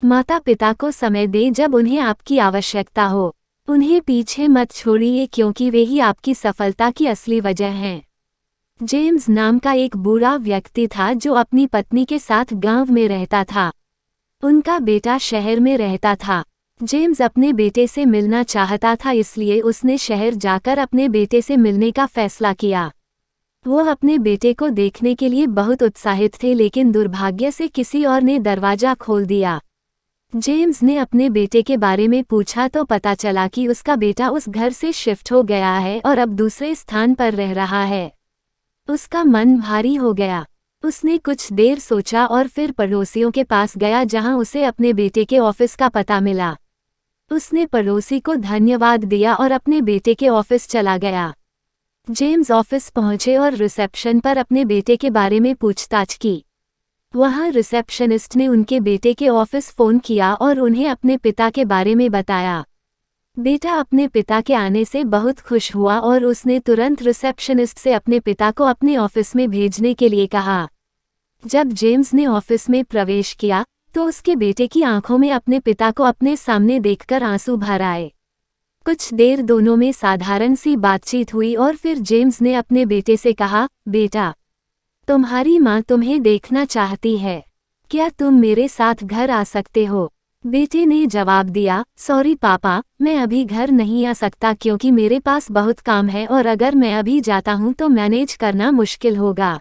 माता पिता को समय दें जब उन्हें आपकी आवश्यकता हो। उन्हें पीछे मत छोड़िए क्योंकि वे ही आपकी सफलता की असली वजह हैं। जेम्स नाम का एक बूढ़ा व्यक्ति था जो अपनी पत्नी के साथ गांव में रहता था। उनका बेटा शहर में रहता था। जेम्स अपने बेटे से मिलना चाहता था, इसलिए उसने शहर जाकर अपने बेटे से मिलने का फैसला किया। वो अपने बेटे को देखने के लिए बहुत उत्साहित थे, लेकिन दुर्भाग्य से किसी और ने दरवाजा खोल दिया। जेम्स ने अपने बेटे के बारे में पूछा तो पता चला कि उसका बेटा उस घर से शिफ्ट हो गया है और अब दूसरे स्थान पर रह रहा है। उसका मन भारी हो गया। उसने कुछ देर सोचा और फिर पड़ोसियों के पास गया जहां उसे अपने बेटे के ऑफिस का पता मिला। उसने पड़ोसी को धन्यवाद दिया और अपने बेटे के ऑफिस चला गया। जेम्स ऑफिस पहुंचे और रिसेप्शन पर अपने बेटे के बारे में पूछताछ की। वहां रिसेप्शनिस्ट ने उनके बेटे के ऑफिस फ़ोन किया और उन्हें अपने पिता के बारे में बताया। बेटा अपने पिता के आने से बहुत खुश हुआ और उसने तुरंत रिसेप्शनिस्ट से अपने पिता को अपने ऑफिस में भेजने के लिए कहा। जब जेम्स ने ऑफिस में प्रवेश किया तो उसके बेटे की आंखों में अपने पिता को अपने सामने देखकर आंसू भर आए। कुछ देर दोनों में साधारण सी बातचीत हुई और फिर जेम्स ने अपने बेटे से कहा, बेटा, तुम्हारी माँ तुम्हें देखना चाहती है। क्या तुम मेरे साथ घर आ सकते हो? बेटे ने जवाब दिया, सॉरी पापा, मैं अभी घर नहीं आ सकता क्योंकि मेरे पास बहुत काम है और अगर मैं अभी जाता हूँ तो मैनेज करना मुश्किल होगा।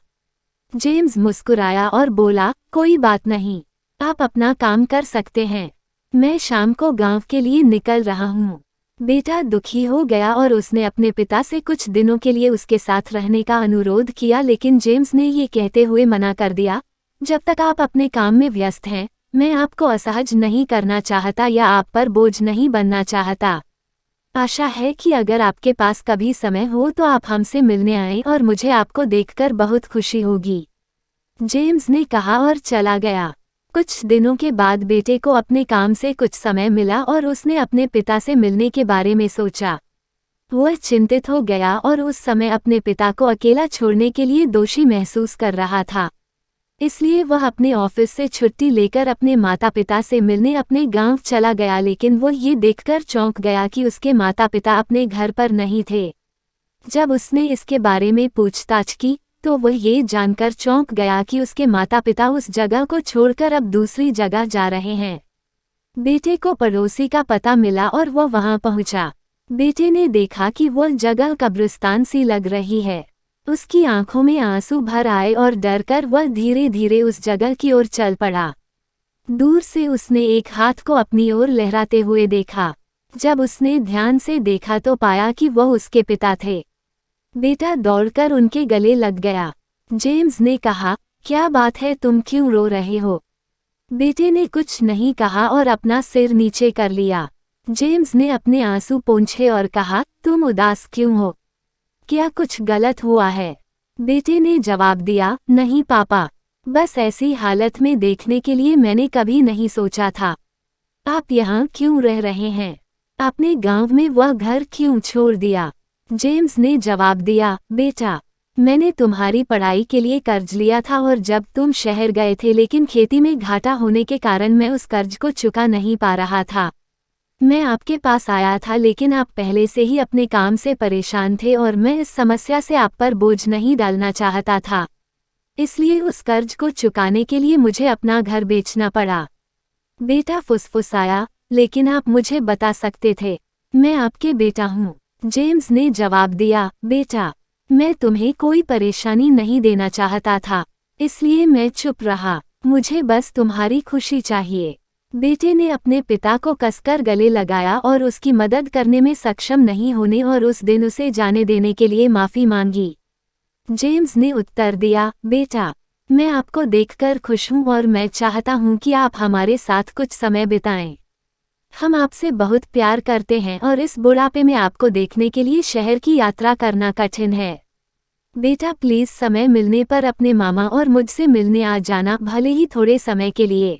जेम्स मुस्कुराया और बोला, कोई बात नहीं, आप अपना काम कर सकते हैं। मैं शाम को गांव के लिए निकल रहा हूँ। बेटा दुखी हो गया और उसने अपने पिता से कुछ दिनों के लिए उसके साथ रहने का अनुरोध किया, लेकिन जेम्स ने ये कहते हुए मना कर दिया, जब तक आप अपने काम में व्यस्त हैं, मैं आपको असहज नहीं करना चाहता या आप पर बोझ नहीं बनना चाहता। आशा है कि अगर आपके पास कभी समय हो तो आप हमसे मिलने आएं और मुझे आपको देखकर बहुत खुशी होगी। जेम्स ने कहा और चला गया। कुछ दिनों के बाद बेटे को अपने काम से कुछ समय मिला और उसने अपने पिता से मिलने के बारे में सोचा। वह चिंतित हो गया और उस समय अपने पिता को अकेला छोड़ने के लिए दोषी महसूस कर रहा था। इसलिए वह अपने ऑफिस से छुट्टी लेकर अपने माता पिता से मिलने अपने गांव चला गया, लेकिन वह ये देखकर चौंक गया कि उसके माता पिता अपने घर पर नहीं थे। जब उसने इसके बारे में पूछताछ की तो वह ये जानकर चौंक गया कि उसके माता पिता उस जगह को छोड़कर अब दूसरी जगह जा रहे हैं। बेटे को पड़ोसी का पता मिला और वह वहां पहुंचा। बेटे ने देखा कि वह जगह कब्रिस्तान सी लग रही है। उसकी आंखों में आंसू भर आए और डरकर वह धीरे धीरे उस जगह की ओर चल पड़ा। दूर से उसने एक हाथ को अपनी ओर लहराते हुए देखा। जब उसने ध्यान से देखा तो पाया कि वह उसके पिता थे। बेटा दौड़कर उनके गले लग गया। जेम्स ने कहा, क्या बात है, तुम क्यों रो रहे हो? बेटे ने कुछ नहीं कहा और अपना सिर नीचे कर लिया। जेम्स ने अपने आंसू पोंछे और कहा, तुम उदास क्यों हो? क्या कुछ गलत हुआ है? बेटे ने जवाब दिया, नहीं पापा, बस ऐसी हालत में देखने के लिए मैंने कभी नहीं सोचा था। आप यहाँ क्यों रह रहे हैं? आपने गांव में वह घर क्यों छोड़ दिया? जेम्स ने जवाब दिया, बेटा, मैंने तुम्हारी पढ़ाई के लिए कर्ज लिया था और जब तुम शहर गए थे लेकिन खेती में घाटा होने के कारण मैं उस कर्ज को चुका नहीं पा रहा था। मैं आपके पास आया था लेकिन आप पहले से ही अपने काम से परेशान थे और मैं इस समस्या से आप पर बोझ नहीं डालना चाहता था। इसलिए उस कर्ज को चुकाने के लिए मुझे अपना घर बेचना पड़ा। बेटा फुसफुसाया, लेकिन आप मुझे बता सकते थे, मैं आपके बेटा हूँ। जेम्स ने जवाब दिया, बेटा, मैं तुम्हें कोई परेशानी नहीं देना चाहता था, इसलिए मैं चुप रहा। मुझे बस तुम्हारी खुशी चाहिए। बेटे ने अपने पिता को कसकर गले लगाया और उसकी मदद करने में सक्षम नहीं होने और उस दिन उसे जाने देने के लिए माफ़ी मांगी। जेम्स ने उत्तर दिया, बेटा, मैं आपको देखकर खुश हूँ और मैं चाहता हूँ कि आप हमारे साथ कुछ समय बिताएं। हम आपसे बहुत प्यार करते हैं और इस बुढ़ापे में आपको देखने के लिए शहर की यात्रा करना कठिन है। बेटा प्लीज़ समय मिलने पर अपने मामा और मुझसे मिलने आ जाना, भले ही थोड़े समय के लिए।